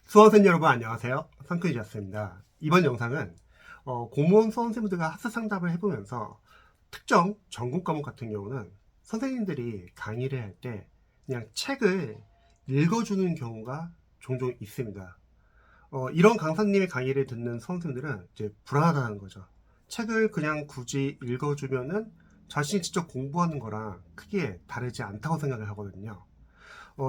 수험생 여러분 안녕하세요. 상크이셨습니다. 이번 영상은 공무원 수험생분들과 학습 상담을 해보면서 특정 전공 과목 같은 경우는 선생님들이 강의를 할 때 그냥 책을 읽어주는 경우가 종종 있습니다. 이런 강사님의 강의를 듣는 수험생들은 이제 불안하다는 거죠. 책을 그냥 굳이 읽어주면은 자신이 직접 공부하는 거랑 크게 다르지 않다고 생각을 하거든요.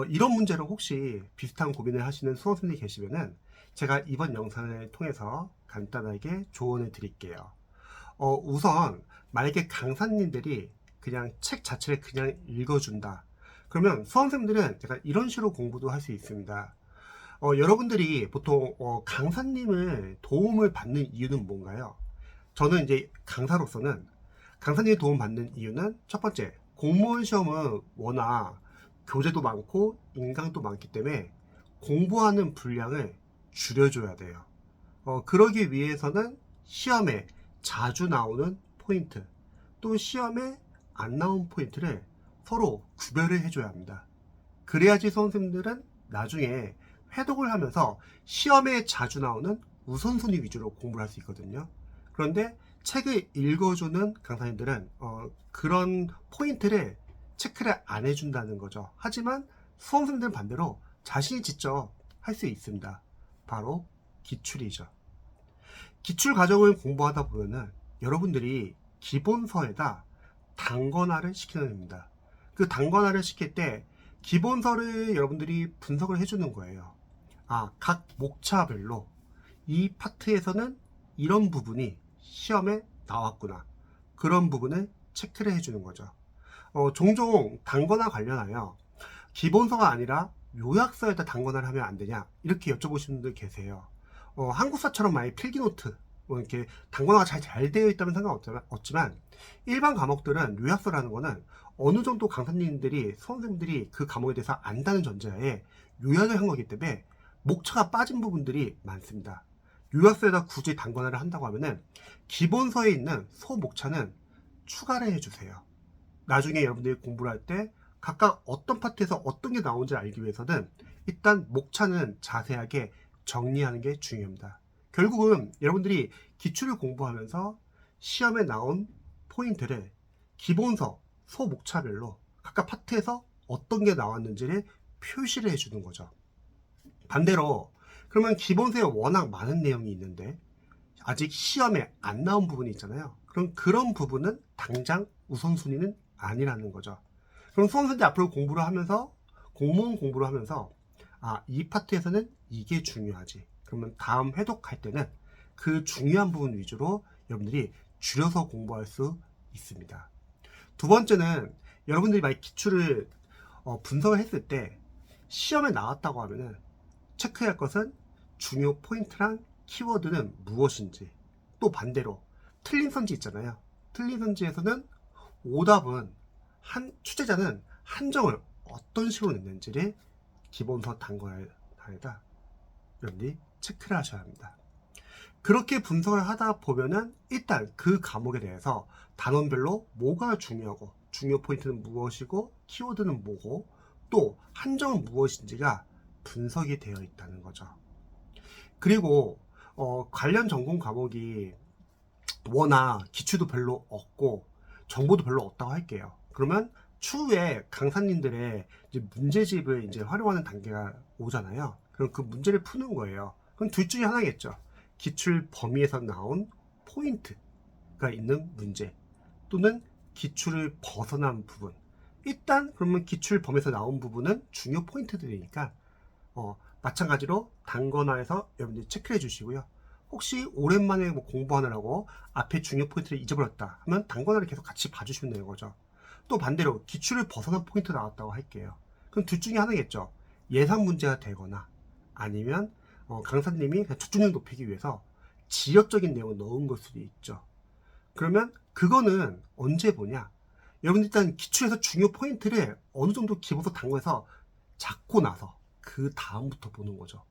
이런 문제로 혹시 비슷한 고민을 하시는 수험생들이 계시면은 제가 이번 영상을 통해서 간단하게 조언을 드릴게요. 우선 만약에 강사님들이 그냥 책 자체를 그냥 읽어준다. 그러면 수험생들은 제가 이런 식으로 공부도 할 수 있습니다. 여러분들이 보통 강사님을 도움을 받는 이유는 뭔가요? 저는 이제 강사로서는 강사님의 도움 받는 이유는 첫 번째, 공무원 시험은 워낙 교재도 많고 인강도 많기 때문에 공부하는 분량을 줄여줘야 돼요. 그러기 위해서는 시험에 자주 나오는 포인트, 또 시험에 안 나온 포인트를 서로 구별을 해줘야 합니다. 그래야지 선생님들은 나중에 회독을 하면서 시험에 자주 나오는 우선순위 위주로 공부를 할 수 있거든요. 그런데 책을 읽어주는 강사님들은 그런 포인트를 체크를 안 해준다는 거죠. 하지만 수험생들은 반대로 자신이 직접 할 수 있습니다. 바로 기출이죠. 기출 과정을 공부하다 보면은 여러분들이 기본서에다 단권화를 시키는 겁니다. 그 단권화를 시킬 때 기본서를 여러분들이 분석을 해주는 거예요. 각 목차별로 이 파트에서는 이런 부분이 시험에 나왔구나. 그런 부분을 체크를 해주는 거죠. 종종 단권화 관련하여 기본서가 아니라 요약서에다 단권화를 하면 안 되냐 이렇게 여쭤보시는 분들 계세요. 한국사처럼 만약 필기노트 이렇게 단권화가 잘 되어 있다면 상관없지만 일반 과목들은 요약서라는 거는 어느 정도 강사님들이 수험생들이 그 과목에 대해서 안다는 전제하에 요약을 한 거기 때문에 목차가 빠진 부분들이 많습니다. 요약서에다 굳이 단권화를 한다고 하면은 기본서에 있는 소목차는 추가를 해주세요. 나중에 여러분들이 공부를 할 때 각각 어떤 파트에서 어떤 게 나오는지 알기 위해서는 일단 목차는 자세하게 정리하는 게 중요합니다. 결국은 여러분들이 기출을 공부하면서 시험에 나온 포인트를 기본서, 소목차별로 각각 파트에서 어떤 게 나왔는지를 표시를 해주는 거죠. 반대로 그러면 기본서에 워낙 많은 내용이 있는데 아직 시험에 안 나온 부분이 있잖아요. 그럼 그런 부분은 당장 우선순위는 아니라는 거죠. 그럼 수험생들이 앞으로 공부를 하면서 공무원 공부를 하면서 이 파트에서는 이게 중요하지. 그러면 다음 회독할 때는 그 중요한 부분 위주로 여러분들이 줄여서 공부할 수 있습니다. 두 번째는 여러분들이 만약 기출을 분석을 했을 때 시험에 나왔다고 하면은 체크해야 할 것은 중요 포인트랑 키워드는 무엇인지, 또 반대로 틀린 선지 있잖아요. 틀린 선지에서는 오답은 출제자는 한정을 어떤 식으로 냈는지를 기본서 단권화에다 여러분들이 체크를 하셔야 합니다. 그렇게 분석을 하다 보면은 일단 그 과목에 대해서 단원별로 뭐가 중요하고 중요 포인트는 무엇이고 키워드는 뭐고 또 한정은 무엇인지가 분석이 되어 있다는 거죠. 그리고 관련 전공 과목이 워낙 기출도 별로 없고 정보도 별로 없다고 할게요. 그러면 추후에 강사님들의 이제 문제집을 이제 활용하는 단계가 오잖아요. 그럼 그 문제를 푸는 거예요. 그럼 둘 중에 하나겠죠. 기출 범위에서 나온 포인트가 있는 문제 또는 기출을 벗어난 부분. 일단 그러면 기출 범위에서 나온 부분은 중요 포인트들이니까 마찬가지로 단권화해서 여러분들이 체크해 주시고요. 혹시 오랜만에 공부하느라고 앞에 중요 포인트를 잊어버렸다 하면 단권화를 계속 같이 봐주시면 되는 거죠. 또 반대로 기출을 벗어난 포인트 나왔다고 할게요. 그럼 둘 중에 하나겠죠. 예상 문제가 되거나 아니면 강사님이 집중력 높이기 위해서 지역적인 내용을 넣은 걸 수도 있죠. 그러면 그거는 언제 보냐? 여러분 일단 기출에서 중요 포인트를 어느 정도 기본서 단권에서 잡고 나서 그 다음부터 보는 거죠.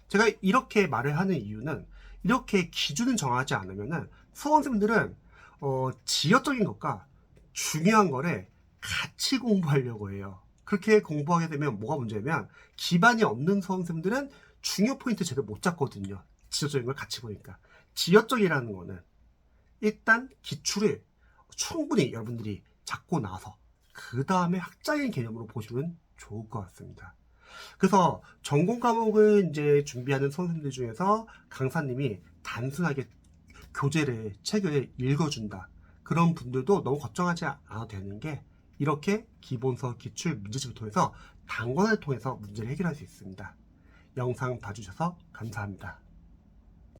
제가 이렇게 말을 하는 이유는 이렇게 기준을 정하지 않으면은 수험생들은 지역적인 것과 중요한 거를 같이 공부하려고 해요. 그렇게 공부하게 되면 뭐가 문제냐면 기반이 없는 수험생들은 중요 포인트 제대로 못 잡거든요. 지적인 걸 같이 보니까. 지역적이라는 거는 일단 기출을 충분히 여러분들이 잡고 나서 그 다음에 학자인 개념으로 보시면 좋을 것 같습니다. 그래서 전공 과목을 이제 준비하는 선생님들 중에서 강사님이 단순하게 교재를, 책을 읽어준다. 그런 분들도 너무 걱정하지 않아도 되는 게 이렇게 기본서, 기출, 문제집을 통해서 단권을 통해서 문제를 해결할 수 있습니다. 영상 봐주셔서 감사합니다.